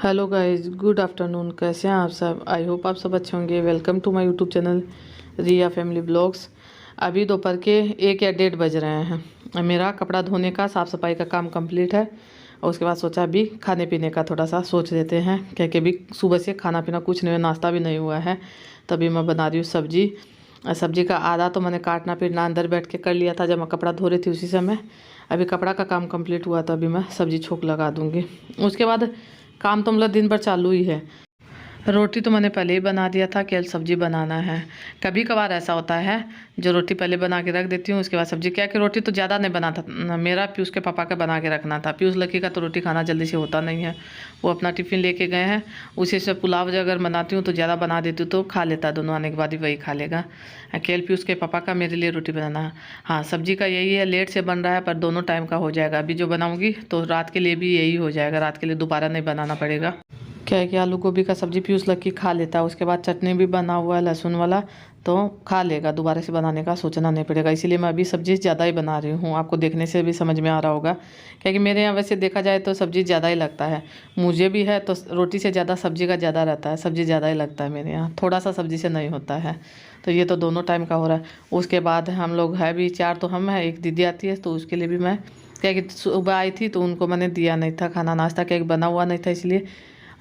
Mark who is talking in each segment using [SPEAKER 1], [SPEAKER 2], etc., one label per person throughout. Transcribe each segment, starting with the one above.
[SPEAKER 1] Hello guys, good afternoon. कैसे हैं आप सब? आई होप आप सब अच्छे होंगे। Welcome to my YouTube channel Riya family blogs. अभी दोपहर के 1 या 1:30 बज रहे हैं। मेरा कपड़ा धोने का, साफ़ सफाई का काम कंप्लीट है और उसके बाद सोचा अभी खाने पीने का थोड़ा सा सोच लेते हैं, क्योंकि अभी सुबह से खाना पीना कुछ नहीं हुआ, नाश्ता भी नहीं हुआ है। तभी मैं बना रही हूँ सब्जी। सब्जी का आधा तो मैंने काटना पीटना अंदर बैठ के कर लिया था जब मैं कपड़ा धो रही थी उसी समय। अभी कपड़ा का काम कंप्लीट हुआ तो अभी मैं सब्जी छोंक लगा दूँगी। उसके बाद काम तो मतलब दिन भर चालू ही है। रोटी तो मैंने पहले ही बना दिया था, केवल सब्जी बनाना है। कभी कभार ऐसा होता है जो रोटी पहले बना के रख देती हूँ, उसके बाद सब्जी। क्या कि रोटी तो ज़्यादा नहीं बनाता मेरा, पीयूष के पापा का बना के रखना था। पीयूष लकी का तो रोटी खाना जल्दी से होता नहीं है, वो अपना टिफ़िन लेके गए हैं। उसी से पुलाव अगर बनाती हूँ तो ज़्यादा बना देती हूँ तो खा लेता, दोनों आने के बाद ही वही खा लेगा। केवल पीयूष के पापा का मेरे लिए रोटी बनाना है। हाँ, सब्जी का यही है, लेट से बन रहा है पर दोनों टाइम का हो जाएगा। अभी जो बनाऊँगी तो रात के लिए भी यही हो जाएगा, रात के लिए दोबारा नहीं बनाना पड़ेगा। क्या है कि आलू गोभी का सब्जी पीयूष लकी खा लेता है। उसके बाद चटनी भी बना हुआ है लहसुन वाला, तो खा लेगा, दोबारा से बनाने का सोचना नहीं पड़ेगा। इसीलिए मैं अभी सब्जी ज़्यादा ही बना रही हूँ। आपको देखने से भी समझ में आ रहा होगा, क्योंकि मेरे यहाँ वैसे देखा जाए तो सब्जी ज़्यादा ही लगता है। मुझे भी है तो रोटी से ज़्यादा सब्जी का ज़्यादा रहता है, सब्जी ज़्यादा ही लगता है मेरे यहाँ, थोड़ा सा सब्जी से नहीं होता है। तो ये तो दोनों टाइम का हो रहा है। उसके बाद हम लोग है भी 4, तो हम है, एक दीदी आती है तो उसके लिए भी मैं, क्या कि सुबह आई थी तो उनको मैंने दिया नहीं था खाना, नाश्ता केक बना हुआ नहीं था, इसलिए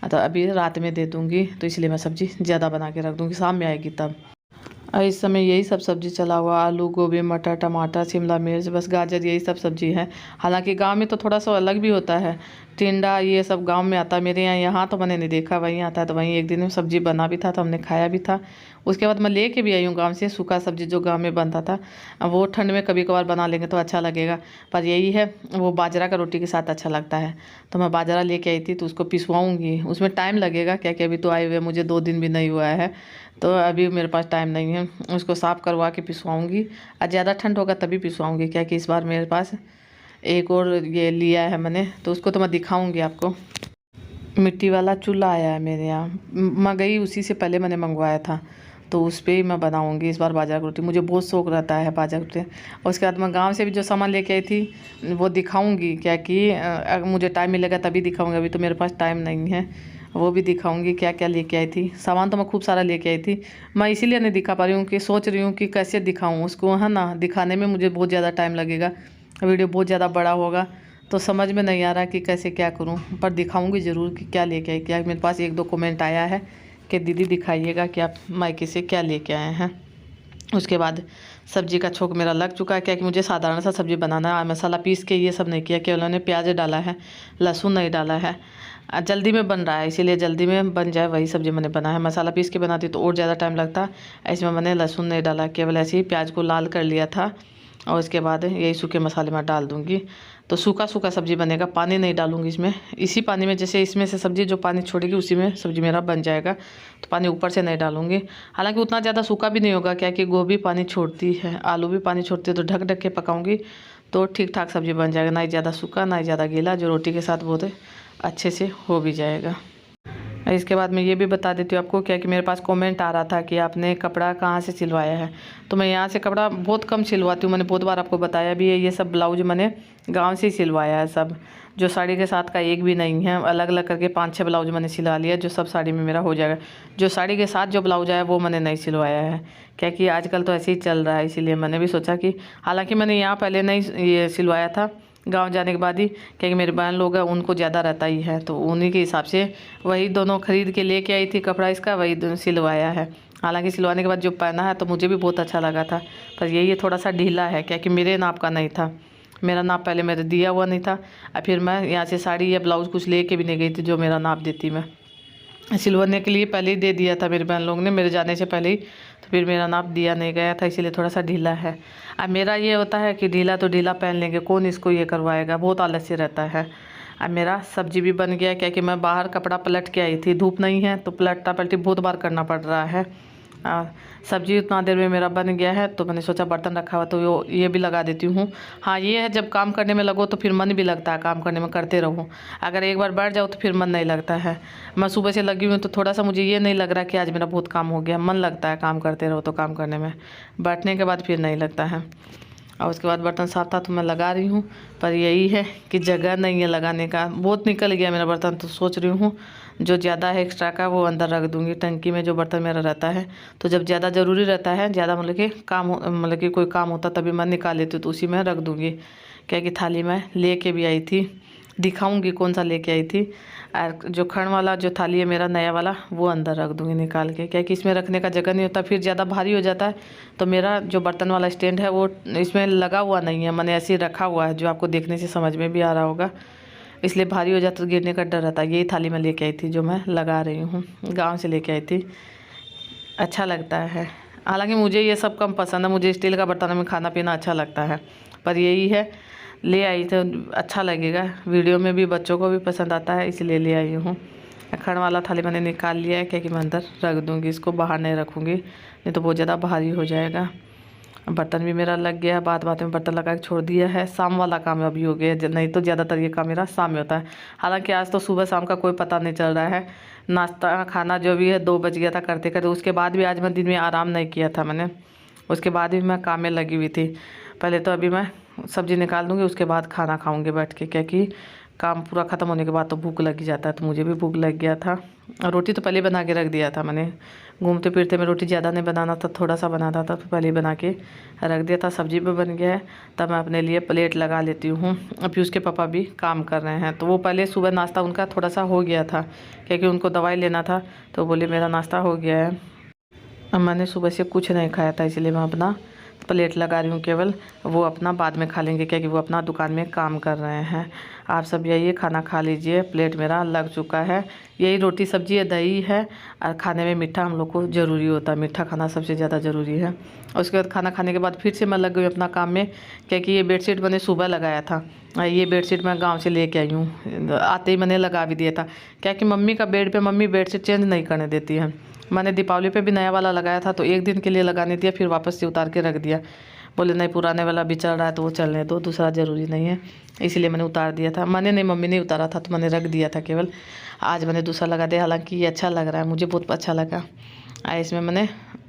[SPEAKER 1] तो अभी रात में दे दूँगी। तो इसलिए मैं सब्ज़ी ज़्यादा बना के रख दूँगी, शाम में आएगी तब। इस समय यही सब सब्ज़ी चला हुआ, आलू गोभी मटर टमाटर शिमला मिर्च, बस गाजर, यही सब सब्ज़ी है। हालांकि गांव में तो थोड़ा सा अलग भी होता है, टिंडा ये सब गांव में आता है। मेरे यहाँ तो मैंने नहीं देखा, वहीं आता है। तो वहीं एक दिन में सब्ज़ी बना भी था तो हमने खाया भी था। उसके बाद मैं लेके भी आई हूँ गाँव से सूखा सब्ज़ी, जो गाँव में बनता था। वो ठंड में कभी कभार बना लेंगे तो अच्छा लगेगा, पर यही है वो बाजरा का रोटी के साथ अच्छा लगता है। तो मैं बाजरा लेके आई थी तो उसको पिसवाऊँगी, उसमें टाइम लगेगा, क्या कि अभी तो आए हुए मुझे 2 दिन भी नहीं हुआ है, तो अभी मेरे पास टाइम नहीं है। उसको साफ़ करवा के पिसवाऊँगी और ज़्यादा ठंड होगा तभी पिसवाऊँगी, क्या कि इस बार मेरे पास एक और ये लिया है मैंने, तो उसको तो मैं दिखाऊँगी आपको। मिट्टी वाला चूल्हा आया है मेरे यहाँ, मैं गई उसी से पहले मैंने मंगवाया था, तो उस पर ही मैं बनाऊँगी इस बार बाजरा की रोटी। मुझे बहुत शौक रहता है बाजरा की रोटी। और उसके बाद मैं गांव से भी जो सामान लेके आई थी वो दिखाऊँगी, क्या कि अगर मुझे टाइम मिलेगा तभी दिखाऊँगी, अभी तो मेरे पास टाइम नहीं है। वो भी दिखाऊंगी क्या क्या लेके आई थी। सामान तो मैं खूब सारा लेके आई थी, मैं इसीलिए नहीं दिखा पा रही हूँ कि सोच रही हूँ कि कैसे दिखाऊँ उसको, है ना। दिखाने में मुझे बहुत ज़्यादा टाइम लगेगा, वीडियो बहुत ज़्यादा बड़ा होगा, तो समझ में नहीं आ रहा कि कैसे क्या करूँ, पर दिखाऊंगी ज़रूर कि क्या लेके आई। क्या मेरे पास 1-2 कमेंट आया है कि दीदी दिखाइएगा कि आप मायके से क्या लेके आए हैं। उसके बाद सब्जी का छोंक मेरा लग चुका है, क्या कि मुझे साधारण सा सब्जी बनाना है। मसाला पीस के ये सब नहीं किया, केवल मैंने प्याज डाला है, लहसुन नहीं डाला है। जल्दी में बन रहा है, इसीलिए जल्दी में बन जाए वही सब्जी मैंने बना है। मसाला पीस के बनाती तो और ज़्यादा टाइम लगता। इसमें मैंने लहसुन नहीं डाला, केवल ऐसे ही प्याज को लाल कर लिया था और उसके बाद यही सूखे मसाले मैं डाल दूँगी। तो सूखा सूखा सब्जी बनेगा, पानी नहीं डालूँगी इसमें। इसी पानी में, जैसे इसमें से सब्जी जो पानी छोड़ेगी उसी में सब्जी मेरा बन जाएगा, तो पानी ऊपर से नहीं डालूँगी। हालांकि उतना ज़्यादा सूखा भी नहीं होगा, क्या कि गोभी पानी छोड़ती है, आलू भी पानी छोड़ती है, तो ढक ढक के पकाऊँगी तो ठीक ठाक सब्जी बन जाएगा, ना ही ज़्यादा सूखा ना ही ज़्यादा गीला, जो रोटी के साथ बहुत अच्छे से हो भी जाएगा। इसके बाद मैं ये भी बता देती हूँ आपको, क्या कि मेरे पास कमेंट आ रहा था कि आपने कपड़ा कहाँ से सिलवाया है। तो मैं यहाँ से कपड़ा बहुत कम सिलवाती हूँ, मैंने बहुत बार आपको बताया भी है। ये सब ब्लाउज मैंने गांव से ही सिलवाया है सब, जो साड़ी के साथ का एक भी नहीं है। अलग अलग करके 5-6 ब्लाउज मैंने सिला लिया, जो सब साड़ी में मेरा हो जाएगा। जो साड़ी के साथ जो ब्लाउज आया वो मैंने नहीं सिलवाया है, क्या कि आजकल तो ऐसे ही चल रहा है। इसीलिए मैंने भी सोचा कि, हालाँकि मैंने यहाँ पहले नहीं ये सिलवाया था, गांव जाने के बाद ही, क्योंकि मेरे बहन लोग हैं उनको ज़्यादा रहता ही है, तो उन्हीं के हिसाब से वही दोनों ख़रीद के लेके आई थी कपड़ा इसका, वही दोनों सिलवाया है। हालांकि सिलवाने के बाद जो पहना है तो मुझे भी बहुत अच्छा लगा था, पर यही थोड़ा सा ढीला है, क्या कि मेरे नाप का नहीं था। मेरा नाप पहले मेरे दिया हुआ नहीं था, और फिर मैं यहाँ से साड़ी या ब्लाउज़ कुछ लेके भी नहीं गई थी जो मेरा नाप देती। मैं सिलवाने के लिए पहले ही दे दिया था मेरे बहन लोग ने, मेरे जाने से पहले ही, तो फिर मेरा नाप दिया नहीं गया था, इसीलिए थोड़ा सा ढीला है। अब मेरा ये होता है कि ढीला तो ढीला पहन लेंगे, कौन इसको ये करवाएगा, बहुत आलस्य रहता है। अब मेरा सब्जी भी बन गया, क्या कि मैं बाहर कपड़ा पलट के आई थी, धूप नहीं है तो पलटा पलटी बहुत बार करना पड़ रहा है। सब्जी उतना देर में मेरा बन गया है, तो मैंने सोचा बर्तन रखा हुआ तो ये भी लगा देती हूँ। हाँ, ये है जब काम करने में लगो तो फिर मन भी लगता है, काम करने में करते रहो। अगर एक बार बैठ जाओ तो फिर मन नहीं लगता है। मैं सुबह से लगी हुई हूँ तो थोड़ा सा मुझे ये नहीं लग रहा कि आज मेरा बहुत काम हो गया। मन लगता है काम करते रहो तो, काम करने में बैठने के बाद फिर नहीं लगता है। और उसके बाद बर्तन साफ था तो मैं लगा रही हूँ, पर यही है कि जगह नहीं है लगाने का। बहुत निकल गया मेरा बर्तन, तो सोच रही हूँ जो ज़्यादा है एक्स्ट्रा का वो अंदर रख दूँगी टंकी में, जो बर्तन मेरा रहता है। तो जब ज़्यादा ज़रूरी रहता है, ज़्यादा मतलब कि मतलब कि कोई काम होता तभी मैं निकाल लेती हूँ, तो उसी में रख दूँगी। क्या कि थाली में लेके भी आई थी, दिखाऊंगी कौन सा लेके आई थी। और जो खंड वाला जो थाली है मेरा नया वाला, वो अंदर रख दूँगी निकाल के, क्या कि इसमें रखने का जगह नहीं होता, फिर ज़्यादा भारी हो जाता है। तो मेरा जो बर्तन वाला स्टैंड है वो इसमें लगा हुआ नहीं है, मैंने ऐसे ही रखा हुआ है, जो आपको देखने से समझ में भी आ रहा होगा। इसलिए भारी हो जाता तो गिरने का डर रहता है। यही थाली मैं लेके आई थी जो मैं लगा रही हूँ, गाँव से लेके आई थी। अच्छा लगता है, हालांकि मुझे ये सब कम पसंद है, मुझे स्टील का बर्तन में खाना पीना अच्छा लगता है। पर यही है, ले आई तो अच्छा लगेगा, वीडियो में भी बच्चों को भी पसंद आता है, इसलिए ले आई हूँ। खंड वाला थाली मैंने निकाल लिया है, क्या कि मैं अंदर रख दूँगी, इसको बाहर नहीं रखूँगी, नहीं तो बहुत ज़्यादा भारी हो जाएगा। बर्तन भी मेरा लग गया, बात बात में बर्तन लगा के छोड़ दिया है। शाम वाला काम अभी हो गया, नहीं तो ज़्यादातर ये काम मेरा शाम में होता है। हालांकि आज तो सुबह शाम का कोई पता नहीं चल रहा है, नाश्ता खाना जो भी है 2 बज गया था करते करते। उसके बाद भी आज मैं दिन में आराम नहीं किया था मैंने, उसके बाद भी मैं काम में लगी हुई थी। पहले तो अभी मैं सब्ज़ी निकाल दूँगी, उसके बाद खाना खाऊँगी बैठ के, क्या कि काम पूरा ख़त्म होने के बाद तो भूख लग जाता है। तो मुझे भी भूख लग गया था, और रोटी तो पहले बना के रख दिया था मैंने। घूमते फिरते में रोटी ज़्यादा नहीं बनाना था, थोड़ा सा बनाता था, तो पहले बना के रख दिया था। सब्जी भी बन गया है, तब मैं अपने लिए प्लेट लगा लेती हूँ। अभी उसके पापा भी काम कर रहे हैं, तो वो पहले सुबह नाश्ता उनका थोड़ा सा हो गया था, क्योंकि उनको दवाई लेना था, तो बोले मेरा नाश्ता हो गया है। अब मैंने सुबह से कुछ नहीं खाया था, इसलिए मैं अपना प्लेट लगा रही हूँ केवल। वो अपना बाद में खा लेंगे, क्योंकि वो अपना दुकान में काम कर रहे हैं। आप सब यही खाना खा लीजिए, प्लेट मेरा लग चुका है। यही रोटी सब्जी है, दही है, और खाने में मीठा हम लोग को ज़रूरी होता है, मीठा खाना सबसे ज़्यादा ज़रूरी है। उसके बाद खाना खाने के बाद फिर से मैं लग गई अपना काम में, क्योंकि ये बेडशीट मैंने सुबह लगाया था। ये बेडशीट मैं गाँव से लेके आई हूँ, आते ही मैंने लगा भी दिया था, क्या कि मम्मी का बेड पर मम्मी बेडशीट चेंज नहीं करने देती है। मैंने दीपावली पे भी नया वाला लगाया था, तो एक दिन के लिए लगाने दिया, फिर वापस से उतार के रख दिया। बोले नहीं, पुराने वाला भी चल रहा है तो वो चलने दो, दूसरा ज़रूरी नहीं है, इसलिए मैंने उतार दिया था। मैंने नहीं, मम्मी ने उतारा था, तो मैंने रख दिया था केवल। आज मैंने दूसरा लगा दिया, हालांकि ये अच्छा लग रहा है, मुझे बहुत अच्छा लगा। इसमें मैंने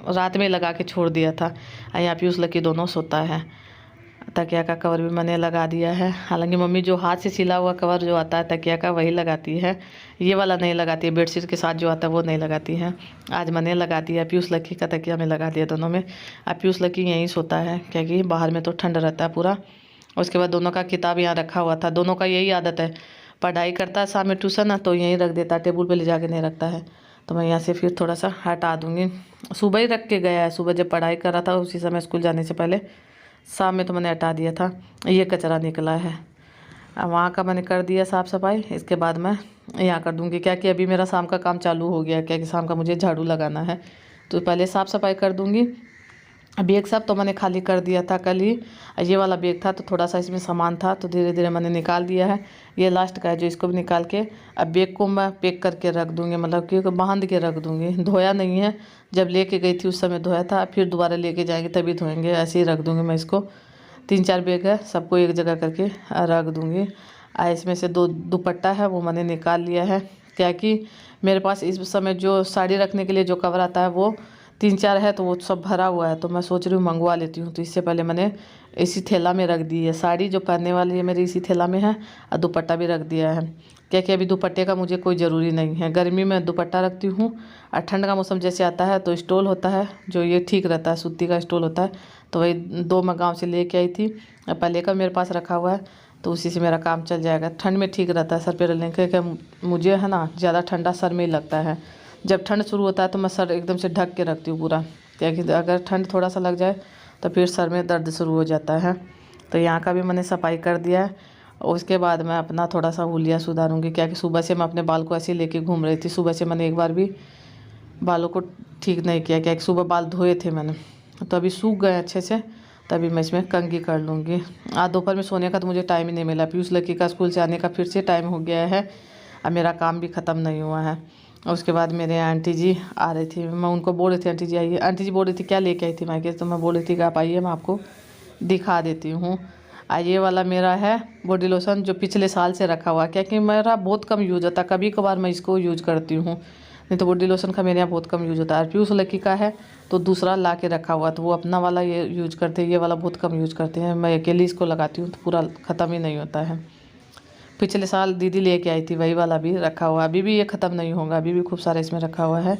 [SPEAKER 1] रात में लगा के छोड़ दिया था। यहाँ पीयूष लकी दोनों सोता है। तकिया का कवर भी मैंने लगा दिया है, हालांकि मम्मी जो हाथ से सिला हुआ कवर जो आता है तकिया का, वही लगाती है, ये वाला नहीं लगाती है। बेडशीट के साथ जो आता है वो नहीं लगाती है। आज मैंने लगा दिया, पीयूष लकी का तकिया में लगा दिया दोनों में। अब पीयूष लकी यहीं सोता है, क्योंकि बाहर में तो ठंड रहता है पूरा। उसके बाद दोनों का किताब यहाँ रखा हुआ था, दोनों का यही आदत है, पढ़ाई करता है शाम में ट्यूशन ना, तो यहीं रख देता है, टेबल पर ले जाके नहीं रखता है। तो मैं यहाँ से फिर थोड़ा सा हटा दूँगी। सुबह ही रख के गया है, सुबह जब पढ़ाई कर रहा था उसी समय स्कूल जाने से पहले, शाम में तो मैंने हटा दिया था। ये कचरा निकला है, अब वहाँ का मैंने कर दिया साफ़ सफाई। इसके बाद मैं यहाँ कर दूँगी, क्या कि अभी मेरा शाम का काम चालू हो गया, क्या कि शाम का मुझे झाड़ू लगाना है, तो पहले साफ़ सफाई कर दूँगी। बैग सब तो मैंने खाली कर दिया था कल ही। ये वाला बैग था तो थोड़ा सा इसमें सामान था, तो धीरे धीरे मैंने निकाल दिया है। ये लास्ट का है जो इसको भी निकाल के अब बैग को मैं पैक करके रख दूँगी, मतलब कि बांध के रख दूँगी। धोया नहीं है, जब लेके गई थी उस समय धोया था, फिर दोबारा लेके जाएंगे तभी धोएंगे, ऐसे ही रख दूँगी मैं इसको। 3-4 बैग है, सबको एक जगह करके रख दूँगी। इसमें से 2 दुपट्टा है वो मैंने निकाल लिया है, क्या कि मेरे पास इस समय जो साड़ी रखने के लिए जो कवर आता है वो 3-4 है, तो वो सब भरा हुआ है, तो मैं सोच रही हूँ मंगवा लेती हूँ। तो इससे पहले मैंने इसी थैला में रख दी है, साड़ी जो पहनने वाली है मेरी इसी थैला में है, और दुपट्टा भी रख दिया है, क्या कि अभी दुपट्टे का मुझे कोई ज़रूरी नहीं है। गर्मी में दुपट्टा रखती हूँ, और ठंड का मौसम जैसे आता है तो स्टोल होता है जो ये ठीक रहता है, सूती का स्टोल होता है, तो वही 2 मैं गाँव से लेके आई थी, पहले का मेरे पास रखा हुआ है, तो उसी से मेरा काम चल जाएगा। ठंड में ठीक रहता है सर पे रखने के, मुझे है ना ज़्यादा ठंडा सर में ही लगता है। जब ठंड शुरू होता है तो मैं सर एकदम से ढक के रखती हूँ पूरा, क्योंकि अगर ठंड थोड़ा सा लग जाए तो फिर सर में दर्द शुरू हो जाता है। तो यहाँ का भी मैंने सफाई कर दिया है। उसके बाद मैं अपना थोड़ा सा हुलिया सुधारूँगी, क्या कि सुबह से मैं अपने बाल को ऐसे लेके घूम रही थी। सुबह से मैंने एक बार भी बालों को ठीक नहीं किया, क्या कि सुबह बाल धोए थे मैंने, तो अभी सूख गए अच्छे से, तभी मैं इसमें कंघी कर लूँगी। आज दोपहर में सोने का तो मुझे टाइम ही नहीं मिला, पीयूष लकी का स्कूल से आने का फिर से टाइम हो गया है, अब मेरा काम भी ख़त्म नहीं हुआ है। और उसके बाद मेरे आंटी जी आ रही थी, मैं उनको बोल रही थी आंटी जी आइए। आंटी जी बोल रही थी क्या लेके आई थी मायके, तो मैं बोल रही थी कि आप आइए मैं आपको दिखा देती हूँ। ये वाला मेरा है बॉडी लोशन, जो पिछले साल से रखा हुआ है, क्योंकि मेरा बहुत कम यूज होता है, कभी कभार मैं इसको यूज करती हूँ। नहीं तो बॉडी लोशन का मेरे यहाँ बहुत कम यूज़ होता है। और पीयूष लकी का है तो दूसरा ला के रखा हुआ, तो वो अपना वाला ये यूज करते हैं, ये वाला बहुत कम यूज करते हैं। मैं अकेली इसको लगाती हूँ तो पूरा ख़त्म ही नहीं होता है। पिछले साल दीदी लेके आई थी, वही वाला भी रखा हुआ, अभी भी ये ख़त्म नहीं होगा, अभी भी खूब सारा इसमें रखा हुआ है।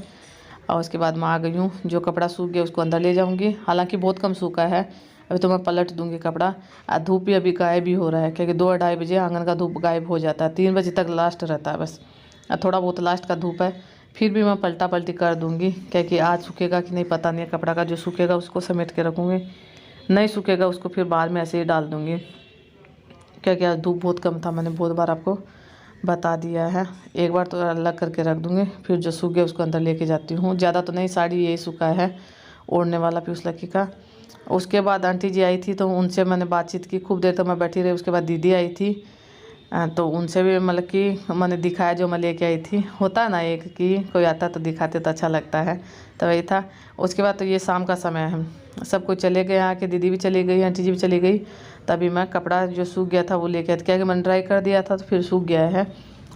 [SPEAKER 1] और उसके बाद मैं आ गई हूँ, जो कपड़ा सूख गया उसको अंदर ले जाऊँगी। हालांकि बहुत कम सूखा है, अभी तो मैं पलट दूँगी कपड़ा। धूप भी अभी गायब ही हो रहा है, क्योंकि 2-2:30 बजे आंगन का धूप गायब हो जाता है, 3 बजे तक लास्ट रहता है बस। थोड़ा बहुत लास्ट का धूप है, फिर भी मैं पलटा पलटी कर दूँगी, क्योंकि आज सूखेगा कि नहीं पता नहीं है। कपड़ा का जो सूखेगा उसको समेट के रखूँगी, नहीं सूखेगा उसको फिर बाद में ऐसे ही डाल दूँगी, क्योंकि आज धूप बहुत कम था, मैंने बहुत बार आपको बता दिया है। एक बार तो अलग करके रख दूँगी, फिर जो सूख गया उसको अंदर लेके जाती हूँ। ज़्यादा तो नहीं, साड़ी यही सूखा है ओढ़ने वाला पीयूष लकी का। उसके बाद आंटी जी आई थी तो उनसे मैंने बातचीत की, खूब देर तक मैं बैठी रही। उसके बाद दीदी आई थी तो उनसे भी मतलब कि मैंने दिखाया जो मैं लेके आई थी। होता है ना एक कि कोई आता तो दिखाते तो अच्छा लगता है, तो वही था। उसके बाद तो ये शाम का समय है, सब कोई चले गए, आके दीदी भी चली गई, आंटी जी भी चली गई। तभी मैं कपड़ा जो सूख गया था वो लेके आई, क्या कि मैंने ड्राई कर दिया था तो फिर सूख गया है,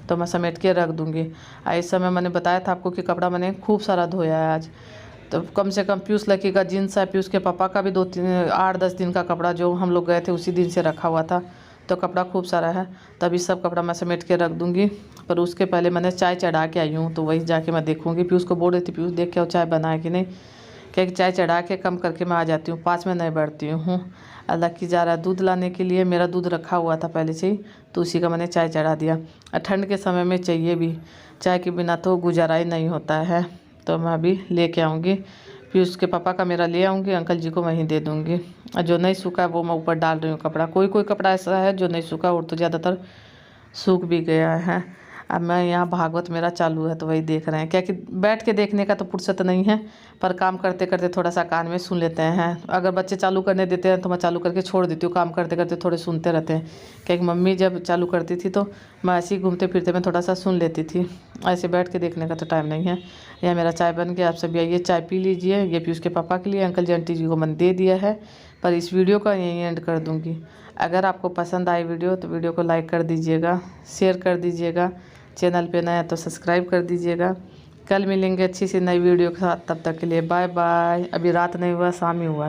[SPEAKER 1] तो मैं समेट के रख दूँगी। इस समय मैंने बताया था आपको कि कपड़ा मैंने खूब सारा धोया है आज, तो कम से कम पीयूष लकी का जीन्स है, पीयूष के पापा का भी 8-10 दिन का कपड़ा जो हम लोग गए थे उसी दिन से रखा हुआ था, तो कपड़ा खूब सारा है। तभी सब कपड़ा मैं समेट के रख दूँगी। पर उसके पहले मैंने चाय चढ़ा के आई हूँ, तो वही जाके मैं देखूँगी। पीयूष को बोल रही थी, पीयूष देख के आओ चाय बनाए कि नहीं, क्या चाय चढ़ा के कम करके मैं आ जाती हूँ, 5 में नहीं बैठती हूँ। लकी जा रहा है दूध लाने के लिए, मेरा दूध रखा हुआ था पहले से ही, तो उसी का मैंने चाय चढ़ा दिया। ठंड के समय में चाहिए भी, चाय के बिना तो गुजारा ही नहीं होता है। तो मैं अभी लेके आऊँगी, पीयूष के पापा का मेरा ले आऊँगी, अंकल जी को वहीं दे दूँगी। और जो नहीं सूखा है वो मैं ऊपर डाल रही हूँ कपड़ा। कोई कोई कपड़ा ऐसा है जो नहीं सूखा, और तो ज़्यादातर सूख भी गया है। अब मैं यहाँ भागवत मेरा चालू है तो वही देख रहे हैं, क्या कि बैठ के देखने का तो फुर्सत नहीं है, पर काम करते करते थोड़ा सा कान में सुन लेते हैं। अगर बच्चे चालू करने देते हैं तो मैं चालू करके छोड़ देती हूँ, काम करते करते थोड़े सुनते रहते हैं। क्योंकि मम्मी जब चालू करती थी तो मैं ऐसे ही घूमते फिरते मैं थोड़ा सा सुन लेती थी, ऐसे बैठ के देखने का तो टाइम नहीं है। यह मेरा चाय बन गया, आप सभी आइए चाय पी लीजिए। ये पीयूष के पापा के लिए, अंकल जी आंटी जी को मैंने दे दिया है। पर इस वीडियो का यहीं एंड कर दूँगी। अगर आपको पसंद आई वीडियो तो वीडियो को लाइक कर दीजिएगा, शेयर कर दीजिएगा, चैनल पे नया तो सब्सक्राइब कर दीजिएगा। कल मिलेंगे अच्छी सी नई वीडियो के साथ, तब तक के लिए बाय बाय। अभी रात नहीं हुआ, शाम ही हुआ है।